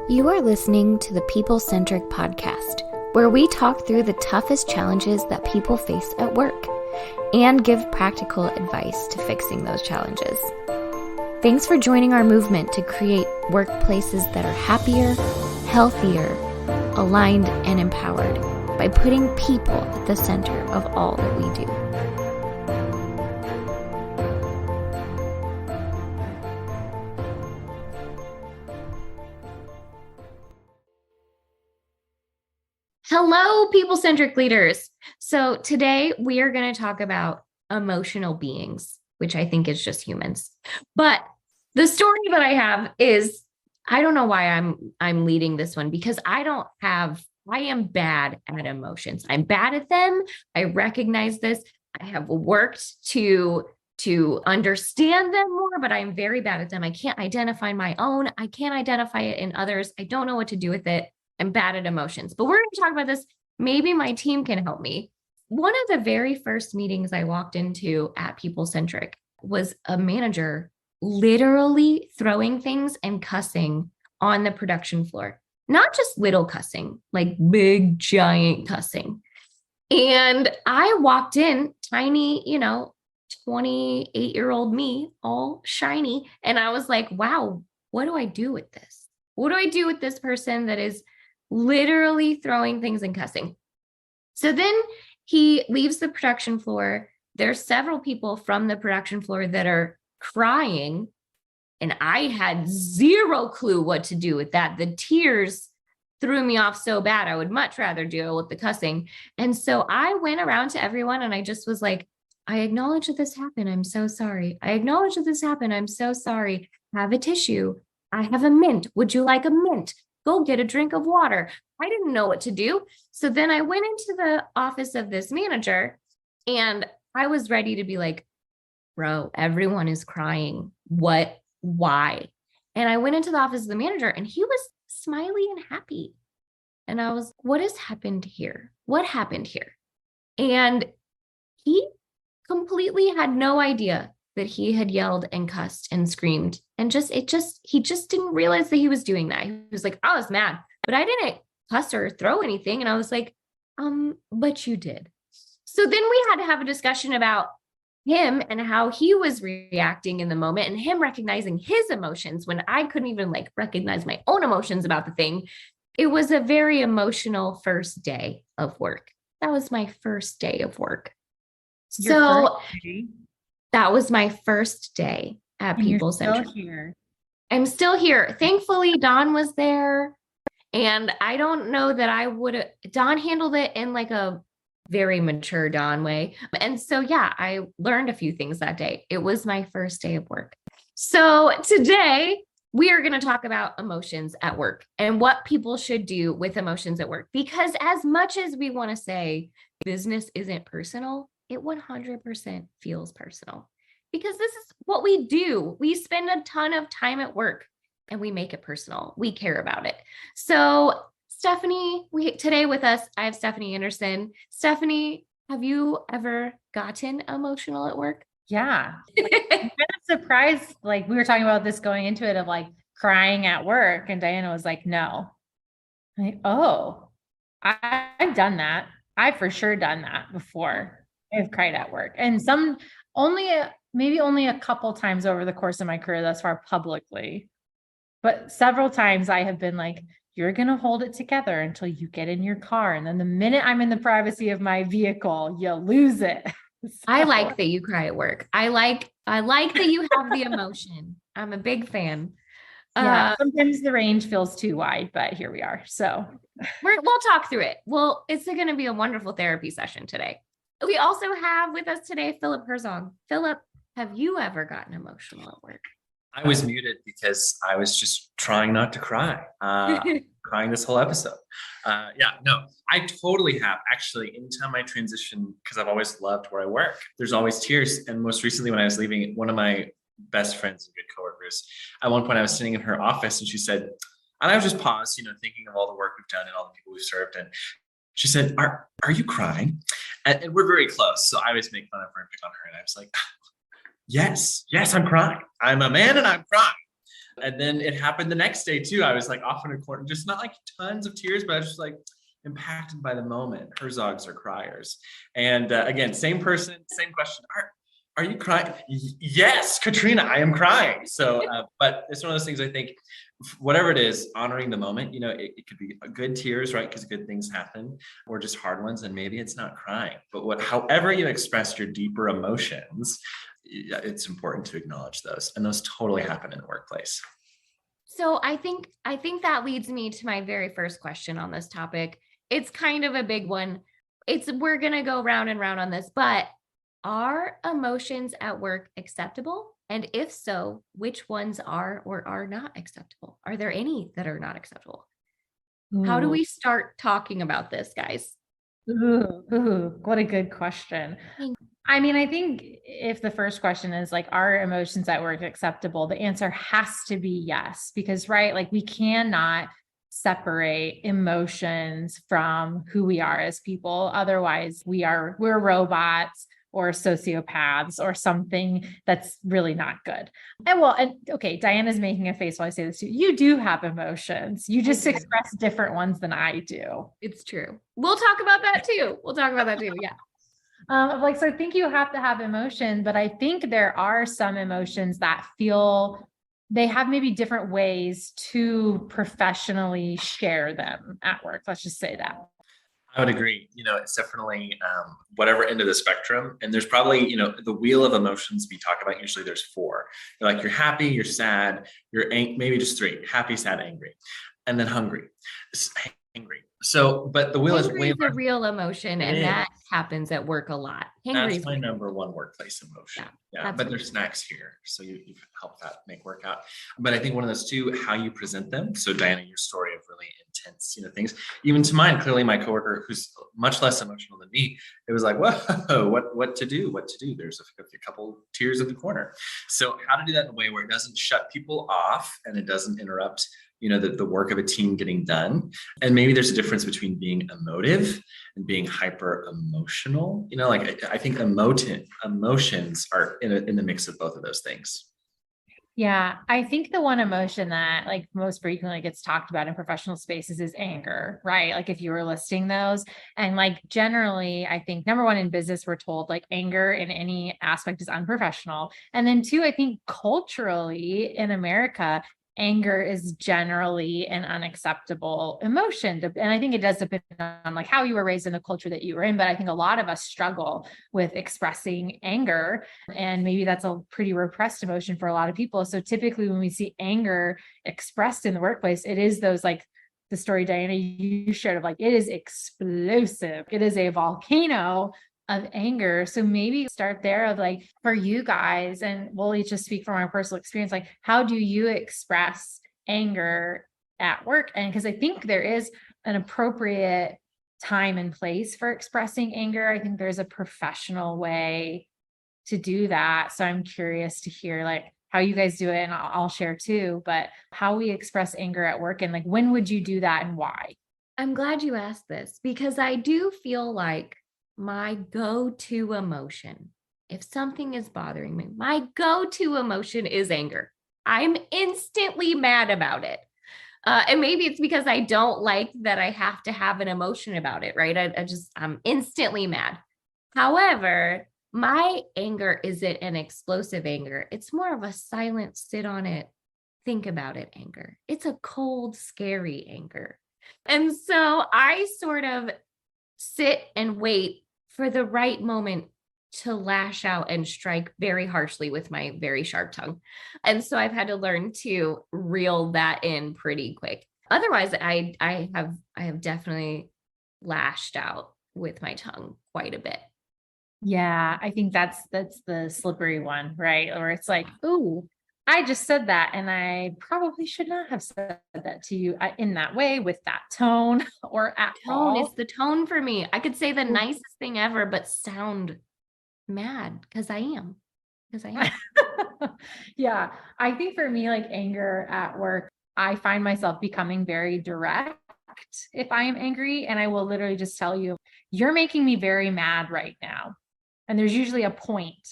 You are listening to the People Centric Podcast, where we talk through the toughest challenges that people face at work and give practical advice to fixing those challenges. Thanks for joining our movement to create workplaces that are happier, healthier, aligned, and empowered by putting people at the center of all that we do. Hello, people-centric leaders. So today we are going to talk about emotional beings, which I think is just humans. But the story that I have is, I don't know why I'm leading this one, because I am bad at emotions. I'm bad at them. I recognize this. I have worked to understand them more, but I'm very bad at them. I can't identify my own. I can't identify it in others. I don't know what to do with it. I'm bad at emotions, but we're going to talk about this. Maybe my team can help me. One of the very first meetings I walked into at People Centric was a manager literally throwing things and cussing on the production floor. Not just little cussing, like big, giant cussing. And I walked in, tiny, 28-year-old me, all shiny. And I was like, wow, what do I do with this? What do I do with this person that is literally throwing things and cussing? So then he leaves the production floor. There's several people from the production floor that are crying, and I had zero clue what to do with that. The tears threw me off so bad. I would much rather deal with the cussing. And so I went around to everyone and I just was like, I acknowledge that this happened. I'm so sorry. I acknowledge that this happened. I'm so sorry. Have a tissue. I have a mint. Would you like a mint? Go get a drink of water. I didn't know what to do. So then I went into the office of this manager and I was ready to be like, bro, everyone is crying. What? Why? And I went into the office of the manager and he was smiley and happy. And I was, what has happened here? What happened here? And he completely had no idea that he had yelled and cussed and screamed and he just didn't realize that he was doing that. He was like, I was mad, but I didn't cuss or throw anything. And I was like, but you did. So then we had to have a discussion about him and how he was reacting in the moment and him recognizing his emotions when I couldn't even recognize my own emotions about the thing. It was a very emotional first day of work. That was my first day of work. That was my first day at People Centric. I'm still here. Thankfully, Dawn was there. And I don't know that Dawn handled it in a very mature Dawn way. And so, yeah, I learned a few things that day. It was my first day of work. So today we are going to talk about emotions at work and what people should do with emotions at work. Because as much as we want to say business isn't personal, it 100% feels personal because this is what we do. We spend a ton of time at work and we make it personal. We care about it. So Stephanie, today with us, I have Stephanie Anderson. Stephanie, have you ever gotten emotional at work? Yeah. I'm kind of surprised. We were talking about this going into it of crying at work. And Diana was like, no. I've done that. I've for sure done that before. I've cried at work, and maybe only a couple times over the course of my career thus far publicly, but several times I have been like, you're going to hold it together until you get in your car. And then the minute I'm in the privacy of my vehicle, you lose it. So. I like that you cry at work. I like that you have the emotion. I'm a big fan. Yeah, sometimes the range feels too wide, but here we are. So we'll talk through it. Well, it's going to be a wonderful therapy session today. We also have with us today, Philip Herzog. Philip, have you ever gotten emotional at work? I was muted because I was just trying not to cry, crying this whole episode. I totally have. Actually, anytime I transition, because I've always loved where I work, there's always tears. And most recently when I was leaving, one of my best friends and good coworkers, at one point I was sitting in her office and she said, and I was just paused, thinking of all the work we've done and all the people we've served. And she said, are you crying? And we're very close. So I always make fun of her and pick on her. And I was like, yes, I'm crying. I'm a man and I'm crying. And then it happened the next day too. I was like off in a corner, just not like tons of tears, but I was just like impacted by the moment. Herzogs are criers. And again, same person, same question. Are you crying? Yes, Katrina, I am crying. So, but it's one of those things I think, whatever it is, honoring the moment, it could be good tears, right? Because good things happen, or just hard ones. And maybe it's not crying, but however you express your deeper emotions, it's important to acknowledge those. And those totally happen in the workplace. So I think that leads me to my very first question on this topic. It's kind of a big one. We're going to go round and round on this, but are emotions at work acceptable? And if so, which ones are or are not acceptable? Are there any that are not acceptable? How do we start talking about this, guys? What a good question. I mean, I think if the first question is like, are emotions at work acceptable? The answer has to be yes, because, right, like we cannot separate emotions from who we are as people. Otherwise, we're robots or sociopaths or something that's really not good. And okay, Diana's making a face while I say this too. You do have emotions. You just express different ones than I do. It's true. We'll talk about that too. Yeah. So I think you have to have emotion, but I think there are some emotions that they have maybe different ways to professionally share them at work. Let's just say that. I would agree. It's definitely whatever end of the spectrum. And there's probably, the wheel of emotions we talk about. Usually there's 4. You're happy, you're sad, you're maybe just 3: happy, sad, angry, and then hungry. Angry. So, but the wheel is a real emotion, and that happens at work a lot. That's my number one workplace emotion. Yeah, but there's snacks here, so you've helped that make work out. But I think one of those two, how you present them. So, Diana, your story of really intense, things, even to mine. Clearly, my coworker, who's much less emotional than me, it was like, whoa, what to do? There's a couple tears in the corner. So, how to do that in a way where it doesn't shut people off and it doesn't interrupt the work of a team getting done. And maybe there's a difference between being emotive and being hyper emotional. I think emotions are in the mix of both of those things. Yeah, I think the one emotion that like most frequently gets talked about in professional spaces is anger, right? Like if you were listing those, and like generally, I think number one, in business, we're told like anger in any aspect is unprofessional. And then 2, I think culturally in America, anger is generally an unacceptable emotion. And I think it does depend on like how you were raised in the culture that you were in. But I think a lot of us struggle with expressing anger, and maybe that's a pretty repressed emotion for a lot of people. So typically when we see anger expressed in the workplace, it is those like the story, Diana, you shared of like, it is explosive. It is a volcano of anger. So maybe start there of like, for you guys, and we'll each just speak from our personal experience, like how do you express anger at work? And because I think there is an appropriate time and place for expressing anger. I think there's a professional way to do that. So I'm curious to hear like how you guys do it, and I'll share too, but how we express anger at work, and like when would you do that and why? I'm glad you asked this, because I do feel like my go-to emotion, if something is bothering me, my go-to emotion is anger. I'm instantly mad about it. And maybe it's because I don't like that I have to have an emotion about it, right? I'm instantly mad. However, my anger isn't an explosive anger. It's more of a silent, sit on it, think about it anger. It's a cold, scary anger. And so I sort of sit and wait for the right moment to lash out and strike very harshly with my very sharp tongue. And so I've had to learn to reel that in pretty quick. Otherwise, I have definitely lashed out with my tongue quite a bit. Yeah, I think that's the slippery one, right? Or it's like, ooh, I just said that, and I probably should not have said that to you in that way with that tone or at all. Tone is the tone for me. I could say the nicest thing ever, but sound mad because I am. Yeah, I think for me, like anger at work, I find myself becoming very direct if I am angry, and I will literally just tell you, you're making me very mad right now. And there's usually a point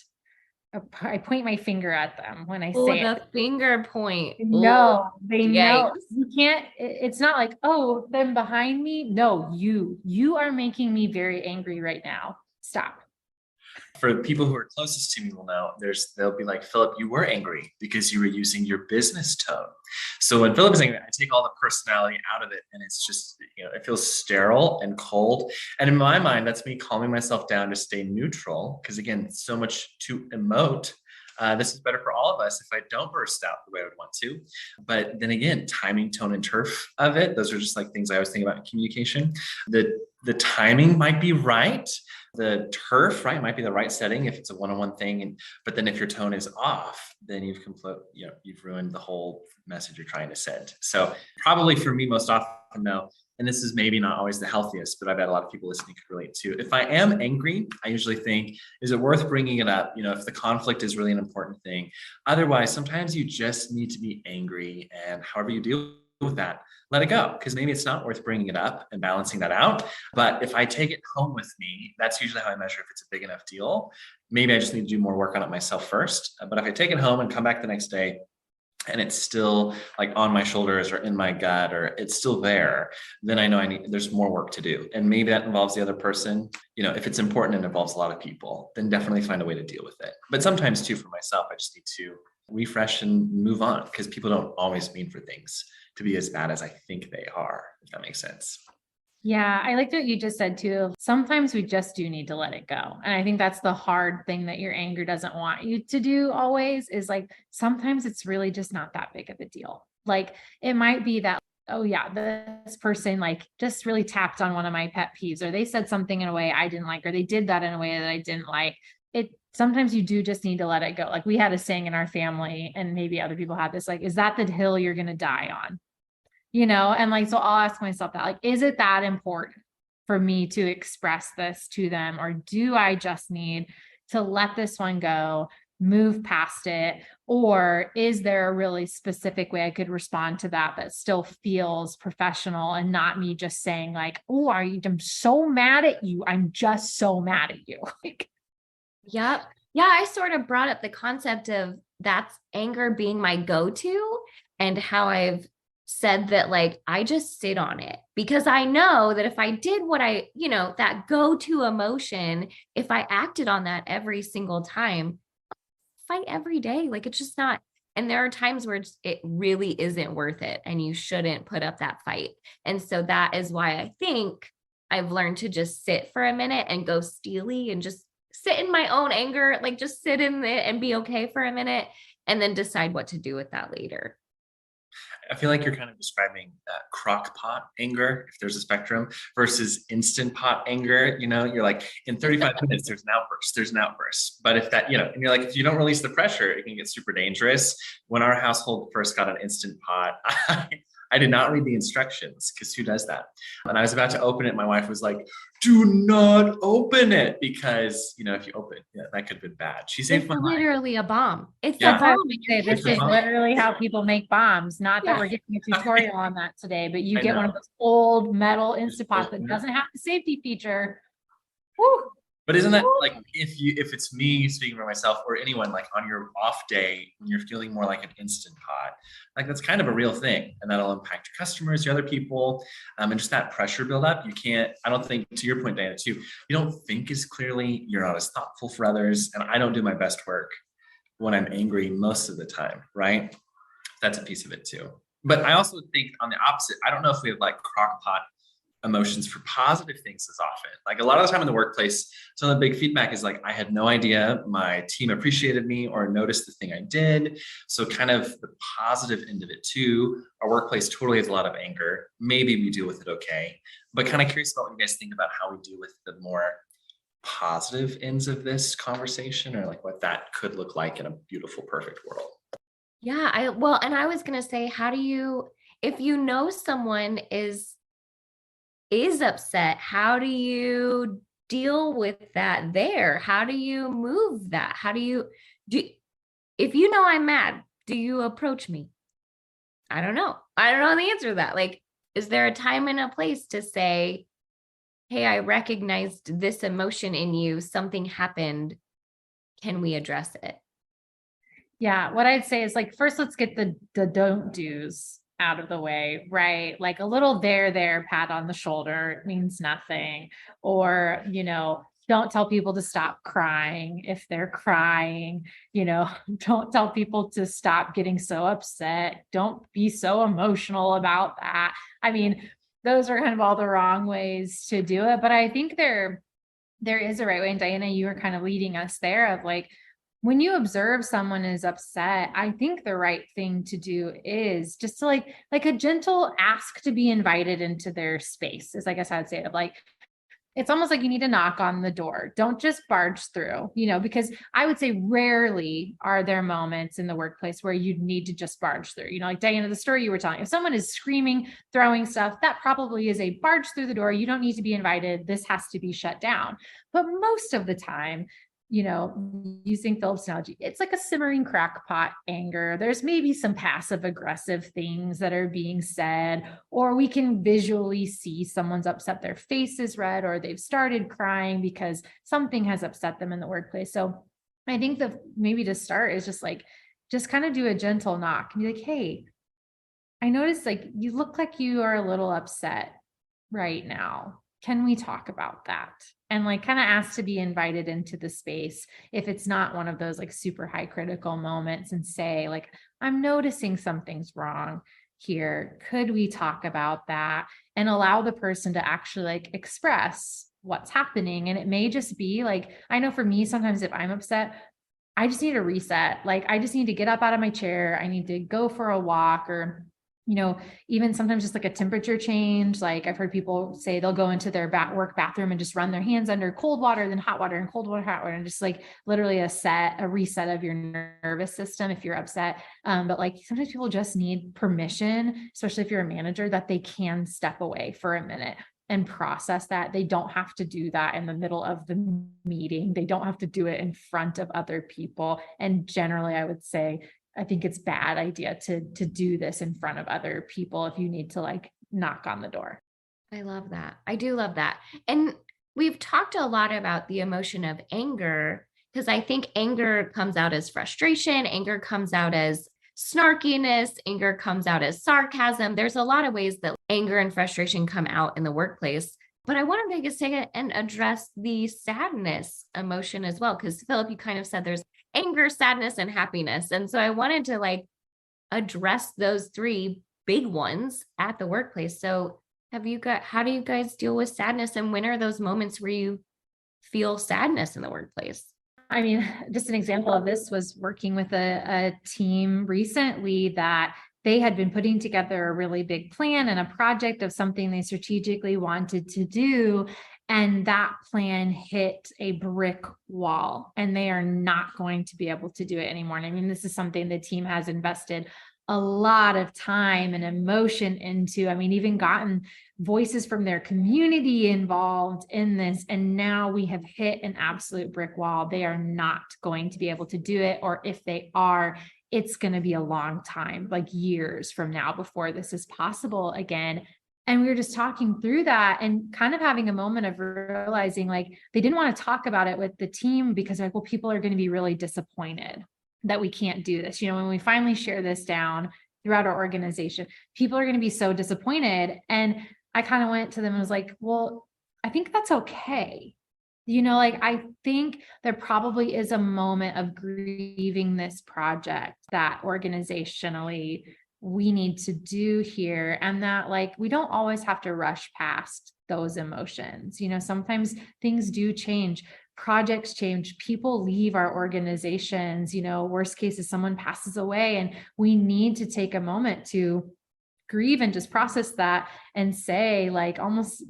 I point my finger at them when I Oh, say the it. finger point. No, they know. Yikes. You can't, it's not like, oh, them behind me. No, you are making me very angry right now. Stop. For the people who are closest to me will know, they'll be like, Philip, you were angry because you were using your business tone. So when Philip is angry, I take all the personality out of it, and it's just, it feels sterile and cold. And in my mind, that's me calming myself down to stay neutral. Because again, so much to emote. This is better for all of us if I don't burst out the way I would want to. But then again, timing, tone, and turf of it, those are just like things I always think about in communication. The timing might be right. The turf, right, might be the right setting if it's a one-on-one thing. But then if your tone is off, then you've ruined the whole message you're trying to send. So probably for me, most often, no. And this is maybe not always the healthiest, but I bet a lot of people listening could relate to. If I am angry, I usually think, is it worth bringing it up? If the conflict is really an important thing. Otherwise, sometimes you just need to be angry, and however you deal with that, let it go, because maybe it's not worth bringing it up and balancing that out. But if I take it home with me, that's usually how I measure if it's a big enough deal. Maybe I just need to do more work on it myself first. But if I take it home and come back the next day and it's still like on my shoulders or in my gut, or it's still there, then I know there's more work to do. And maybe that involves the other person. If it's important and involves a lot of people, then definitely find a way to deal with it. But sometimes too, for myself, I just need to refresh and move on, because people don't always mean for things to be as bad as I think they are, if that makes sense. Yeah, I liked what you just said too. Sometimes we just do need to let it go. And I think that's the hard thing that your anger doesn't want you to do always, is like, sometimes it's really just not that big of a deal. Like it might be that, oh yeah, this person like just really tapped on one of my pet peeves, or they said something in a way I didn't like, or they did that in a way that I didn't like. Sometimes you do just need to let it go. Like we had a saying in our family, and maybe other people had this, like, is that the hill you're going to die on? And like, so I'll ask myself that, like, is it that important for me to express this to them? Or do I just need to let this one go, move past it? Or is there a really specific way I could respond to that still feels professional and not me just saying like, oh, I'm so mad at you. I'm just so mad at you. Yep. Yeah. I sort of brought up the concept of that's anger being my go-to, and how I've said that, like, I just sit on it, because I know that if I did what that go-to emotion, if I acted on that every single time, I'll fight every day. Like, it's just not. And there are times where it really isn't worth it, and you shouldn't put up that fight. And so that is why I think I've learned to just sit for a minute and go steely and just sit in my own anger, like just sit in it and be okay for a minute, and then decide what to do with that later. I feel like you're kind of describing crock pot anger, if there's a spectrum, versus instant pot anger. You're like, in 35 minutes, there's an outburst. But if that, and you're like, if you don't release the pressure, it can get super dangerous. When our household first got an instant pot, I did not read the instructions, because who does that? And I was about to open it. My wife was like, do not open it, because, if you open it, that could have been bad. She saved my life. Literally a bomb. It's Yeah. a bomb. This is literally how people make bombs. Not that we're getting a tutorial on that today, but you get one of those old metal Instant Pots that doesn't have the safety feature. Woo. But isn't that like, if it's me speaking for myself, or anyone, like on your off day when you're feeling more like an instant pot, like that's kind of a real thing, and that'll impact your customers, your other people, and just that pressure buildup. I don't think, to your point, Diana, too, you don't think as clearly, you're not as thoughtful for others, and I don't do my best work when I'm angry most of the time, right? That's a piece of it too. But I also think on the opposite, I don't know if we have like crock pot emotions for positive things as often. Like a lot of the time in the workplace, some of the big feedback is like, I had no idea my team appreciated me or noticed the thing I did. So kind of the positive end of it too, our workplace totally has a lot of anger. Maybe we deal with it okay, but kind of curious about what you guys think about how we deal with the more positive ends of this conversation, or like what that could look like in a beautiful, perfect world. Yeah. And I was going to say, how do you, if someone is upset, how do you deal with that there? How do you move that? How do you if I'm mad, do you approach me? I don't know the answer to that. Like, is there a time and a place to say, hey, I recognized this emotion in you, something happened, can we address it? Yeah. What I'd say is like, first, let's get the don't do's out of the way, right? Like a little there, pat on the shoulder means nothing. Or, don't tell people to stop crying if they're crying, don't tell people to stop getting so upset. Don't be so emotional about that. I mean, those are kind of all the wrong ways to do it. But I think there is a right way. And Diana, you were kind of leading us there of like, when you observe someone is upset, I think the right thing to do is just to like a gentle ask to be invited into their space is, I guess I'd say it, of like, it's almost like you need to knock on the door. Don't just barge through, because I would say rarely are there moments in the workplace where you need to just barge through, like Diana, the story you were telling, if someone is screaming, throwing stuff, that probably is a barge through the door. You don't need to be invited. This has to be shut down. But most of the time, using Philip's analogy, it's like a simmering crackpot anger. There's maybe some passive aggressive things that are being said, or we can visually see someone's upset, their face is red, or they've started crying because something has upset them in the workplace. So I think that maybe to start is just kind of do a gentle knock and be like, hey, I noticed like you look like you are a little upset right now. Can we talk about that? And like kind of ask to be invited into the space if it's not one of those like super high critical moments, and say like, I'm noticing something's wrong here. Could we talk about that? And allow the person to actually like express what's happening. And it may just be like, I know for me, sometimes if I'm upset, I just need a reset. Like I just need to get up out of my chair. I need to go for a walk, or even sometimes just like a temperature change. Like I've heard people say they'll go into their work bathroom and just run their hands under cold water, then hot water, and cold water, hot water, and just like literally a reset of your nervous system if you're upset. But like sometimes people just need permission, especially if you're a manager, that they can step away for a minute and process that. They don't have to do that in the middle of the meeting. They don't have to do it in front of other people. And generally, I would say, I think it's bad idea to do this in front of other people if you need to like knock on the door. I love that. I do love that. And we've talked a lot about the emotion of anger, because I think anger comes out as frustration. Anger comes out as snarkiness. Anger comes out as sarcasm. There's a lot of ways that anger and frustration come out in the workplace. But I want to take a second and address the sadness emotion as well, because Philip, you kind of said there's anger, sadness, and happiness. And so I wanted to like address those three big ones at the workplace. So how do you guys deal with sadness, and when are those moments where you feel sadness in the workplace? I mean, just an example of this was working with a team recently that they had been putting together a really big plan and a project of something they strategically wanted to do. And that plan hit a brick wall, and they are not going to be able to do it anymore. And I mean, this is something the team has invested a lot of time and emotion into. I mean, even gotten voices from their community involved in this. And now we have hit an absolute brick wall. They are not going to be able to do it. Or if they are, it's going to be a long time, like years from now, before this is possible again. And we were just talking through that and kind of having a moment of realizing like they didn't want to talk about it with the team because like, well, people are going to be really disappointed that we can't do this. When we finally share this down throughout our organization, people are going to be so disappointed. And I kind of went to them and was like, well, I think that's okay. I think there probably is a moment of grieving this project that organizationally we need to do here. And that like, we don't always have to rush past those emotions. Sometimes things do change, projects change, people leave our organizations, worst case is someone passes away, and we need to take a moment to grieve and just process that and say like, almost,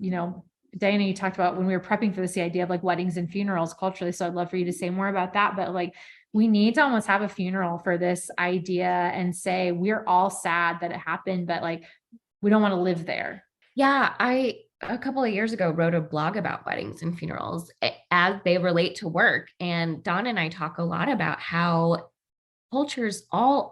Diana, you talked about when we were prepping for this, the idea of like weddings and funerals culturally. So I'd love for you to say more about that, but like, we need to almost have a funeral for this idea and say, we're all sad that it happened, but like, we don't want to live there. Yeah. I, a couple of years ago, wrote a blog about weddings and funerals as they relate to work. And Dawn and I talk a lot about how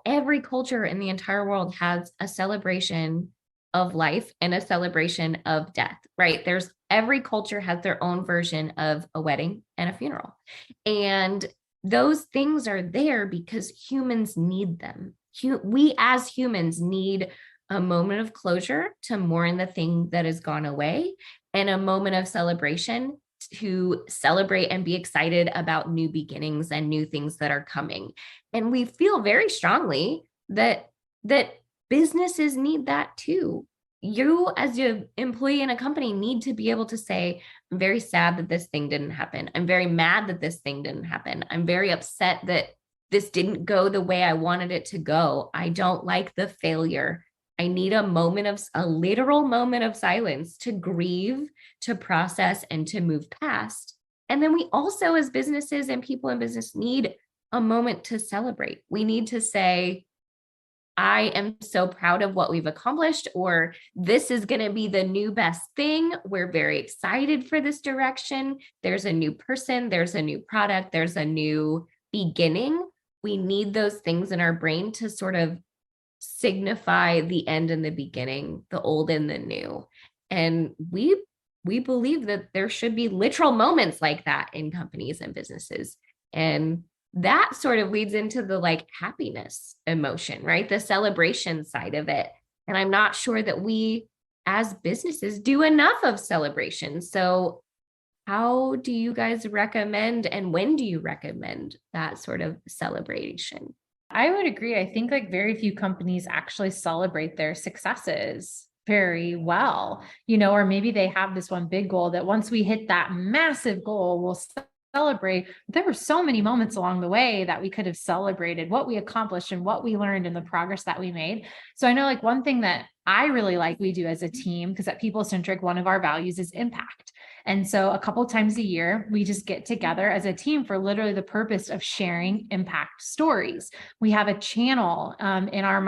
every culture in the entire world has a celebration of life and a celebration of death, right? Every culture has their own version of a wedding and a funeral. And those things are there because humans need them. We as humans need a moment of closure to mourn the thing that has gone away, and a moment of celebration to celebrate and be excited about new beginnings and new things that are coming. And we feel very strongly that businesses need that too. You as an employee in a company need to be able to say, I'm very sad that this thing didn't happen. I'm very mad that this thing didn't happen. I'm very upset that this didn't go the way I wanted it to go. I don't like the failure. I need a literal moment of silence to grieve, to process, and to move past. And then we also, as businesses and people in business, need a moment to celebrate. We need to say, I am so proud of what we've accomplished, or this is going to be the new best thing. We're very excited for this direction. There's a new person, there's a new product, there's a new beginning. We need those things in our brain to sort of signify the end and the beginning, the old and the new. And we believe that there should be literal moments like that in companies and businesses. And that sort of leads into the like happiness emotion, right? The celebration side of it. And I'm not sure that we as businesses do enough of celebration. So how do you guys recommend, and when do you recommend that sort of celebration? I would agree. I think like very few companies actually celebrate their successes very well, or maybe they have this one big goal that once we hit that massive goal, we'll celebrate. There were so many moments along the way that we could have celebrated what we accomplished and what we learned and the progress that we made. So I know like one thing that I really like we do as a team, because at People Centric, one of our values is impact. And so a couple of times a year, we just get together as a team for literally the purpose of sharing impact stories. We have a channel in our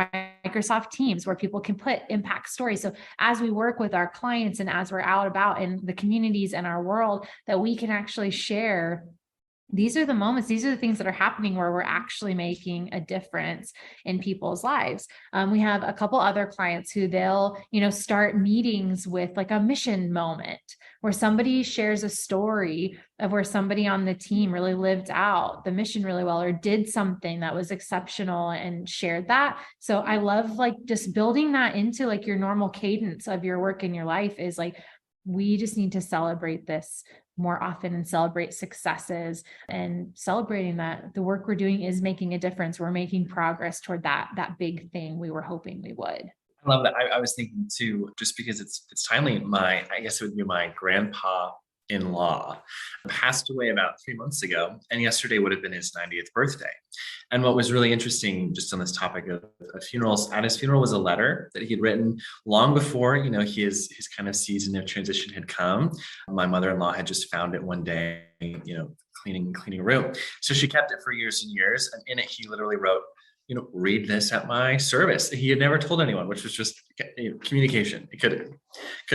Microsoft Teams where people can put impact stories. So as we work with our clients and as we're out about in the communities and our world, that we can actually share, these are the moments, these are the things that are happening where we're actually making a difference in people's lives. We have a couple other clients who they'll, start meetings with like a mission moment where somebody shares a story of where somebody on the team really lived out the mission really well, or did something that was exceptional and shared that. So I love like just building that into like your normal cadence of your work in your life is like, we just need to celebrate this more often and celebrate successes and celebrating that the work we're doing is making a difference. We're making progress toward that big thing we were hoping we would. I love that. I was thinking too, just because it's timely, I guess it would be my grandpa-in-law passed away about 3 months ago, and yesterday would have been his 90th birthday. And what was really interesting just on this topic of funerals, at his funeral was a letter that he had written long before, his kind of season of transition had come. My mother-in-law had just found it one day, cleaning a room. So she kept it for years and years. And in it, he literally wrote, read this at my service. He had never told anyone, which was just communication. It could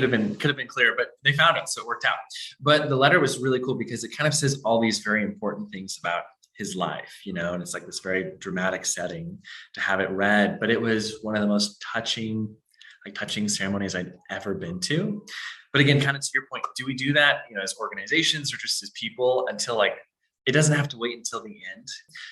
have been clear, but they found it, so it worked out. But the letter was really cool because it kind of says all these very important things about his life, and it's like this very dramatic setting to have it read. But it was one of the most touching ceremonies I'd ever been to. But again, kind of to your point, do we do that, as organizations or just as people until it doesn't have to wait until the end.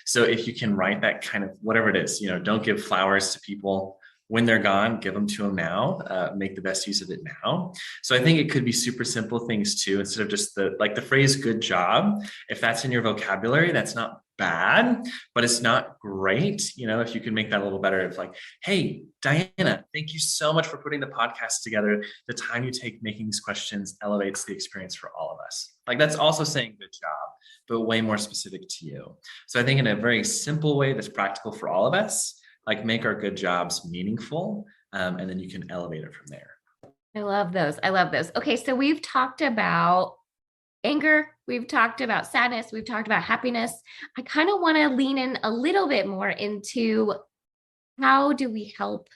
So if you can write that kind of whatever it is, don't give flowers to people when they're gone, give them to them now, make the best use of it now. So I think it could be super simple things too, instead of just the phrase, good job. If that's in your vocabulary, that's not bad, but it's not great. If you can make that a little better, of like, hey, Diana, thank you so much for putting the podcast together. The time you take making these questions elevates the experience for all of us. Like that's also saying good job, but way more specific to you. So I think in a very simple way that's practical for all of us, like make our good jobs meaningful, and then you can elevate it from there. I love those. Okay, so we've talked about anger, we've talked about sadness, we've talked about happiness. I kind of want to lean in a little bit more into how do we help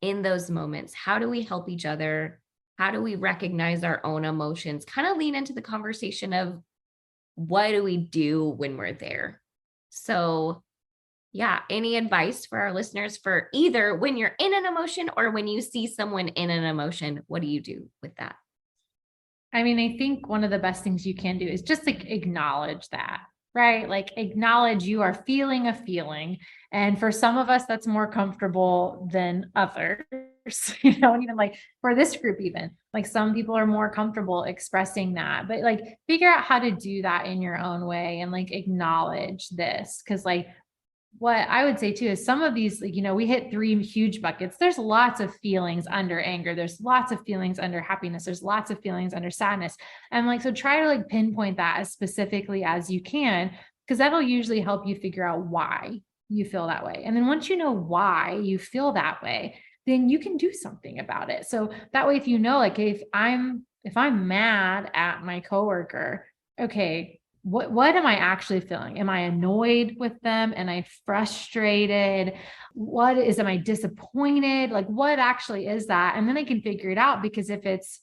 in those moments? How do we help each other? How do we recognize our own emotions? Kind of lean into the conversation of what do we do when we're there? So yeah, any advice for our listeners for either when you're in an emotion or when you see someone in an emotion, what do you do with that? I mean, I think one of the best things you can do is just like acknowledge that. right? Like acknowledge you are feeling a feeling. And for some of us, that's more comfortable than others, and even like for this group, even like some people are more comfortable expressing that, but like figure out how to do that in your own way and like acknowledge this. Cause like what I would say too is some of these, like, we hit 3 huge buckets. There's lots of feelings under anger. There's lots of feelings under happiness. There's lots of feelings under sadness. And like, so try to like pinpoint that as specifically as you can, because that'll usually help you figure out why you feel that way. And then once you know why you feel that way, then you can do something about it. So that way, if like, if I'm mad at my coworker, okay, what am I actually feeling? Am I annoyed with them? Am I frustrated? Am I disappointed? Like, what actually is that? And then I can figure it out, because if it's,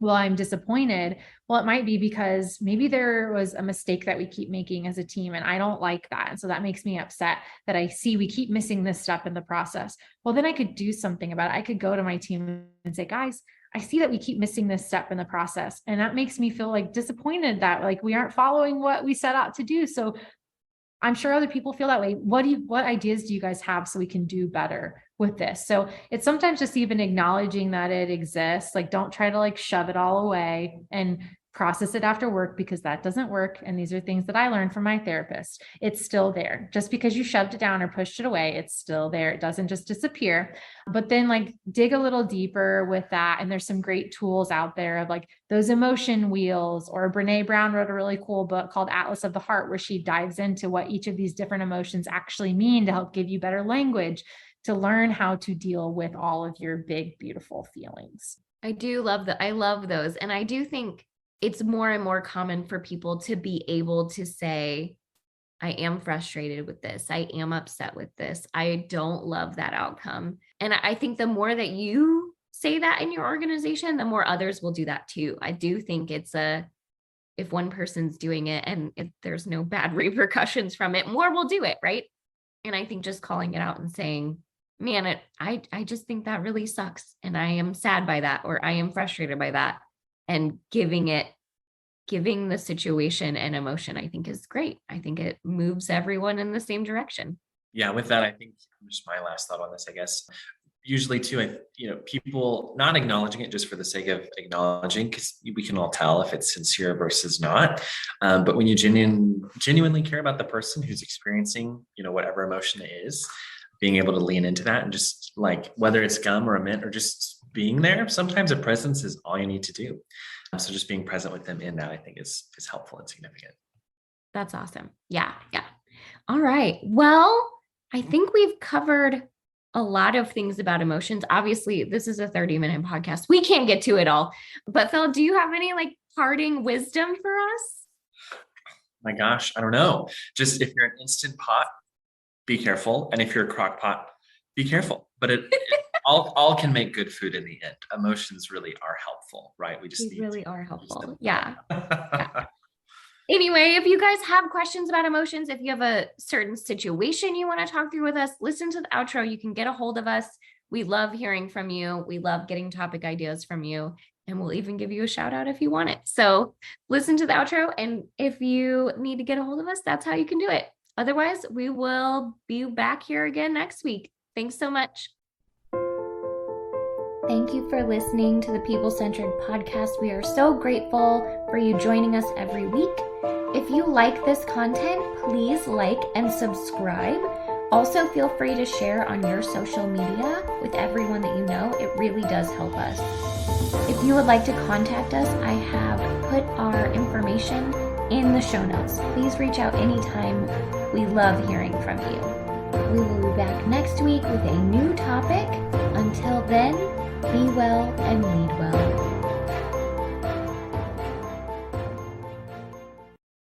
well, I'm disappointed. Well, it might be because maybe there was a mistake that we keep making as a team and I don't like that. And so that makes me upset that I see we keep missing this step in the process. Well, then I could do something about it. I could go to my team and say, guys, I see that we keep missing this step in the process. And that makes me feel like disappointed that like we aren't following what we set out to do. So I'm sure other people feel that way. What ideas do you guys have so we can do better with this? So it's sometimes just even acknowledging that it exists. Like, don't try to like shove it all away and process it after work, because that doesn't work. And these are things that I learned from my therapist. It's still there. Just because you shoved it down or pushed it away, it's still there. It doesn't just disappear. But then like dig a little deeper with that. And there's some great tools out there of like those emotion wheels, or Brene Brown wrote a really cool book called Atlas of the Heart, where she dives into what each of these different emotions actually mean to help give you better language to learn how to deal with all of your big, beautiful feelings. I do love that. I love those. And I do think it's more and more common for people to be able to say, I am frustrated with this. I am upset with this. I don't love that outcome. And I think the more that you say that in your organization, the more others will do that too. I do think if one person's doing it and if there's no bad repercussions from it, more will do it, right? And I think just calling it out and saying, man, I just think that really sucks. And I am sad by that, or I am frustrated by that. And giving the situation and emotion, I think is great. I think it moves everyone in the same direction. Yeah. With that, I think just my last thought on this, I guess, usually too, people not acknowledging it just for the sake of acknowledging, because we can all tell if it's sincere versus not. But when you genuinely care about the person who's experiencing, whatever emotion it is, being able to lean into that and just like, whether it's gum or a mint or just being there, sometimes a presence is all you need to do. So just being present with them in that, I think is helpful and significant. That's awesome. Yeah. Yeah. All right. Well, I think we've covered a lot of things about emotions. Obviously, this is a 30-minute podcast. We can't get to it all. But Phil, do you have any like parting wisdom for us? My gosh, I don't know. Just if you're an Instant Pot, be careful. And if you're a crock pot, be careful. But it all can make good food in the end. Emotions really are helpful, right? They really are helpful. Yeah. Yeah. Anyway, if you guys have questions about emotions, if you have a certain situation you want to talk through with us, listen to the outro. You can get a hold of us. We love hearing from you. We love getting topic ideas from you. And we'll even give you a shout out if you want it. So listen to the outro. And if you need to get a hold of us, that's how you can do it. Otherwise, we will be back here again next week. Thanks so much. Thank you for listening to the People Centric Podcast. We are so grateful for you joining us every week. If you like this content, please like and subscribe. Also, feel free to share on your social media with everyone that you know. It really does help us. If you would like to contact us, I have put our information in the show notes. Please reach out anytime. We love hearing from you. We will be back next week with a new topic. Until then, be well and lead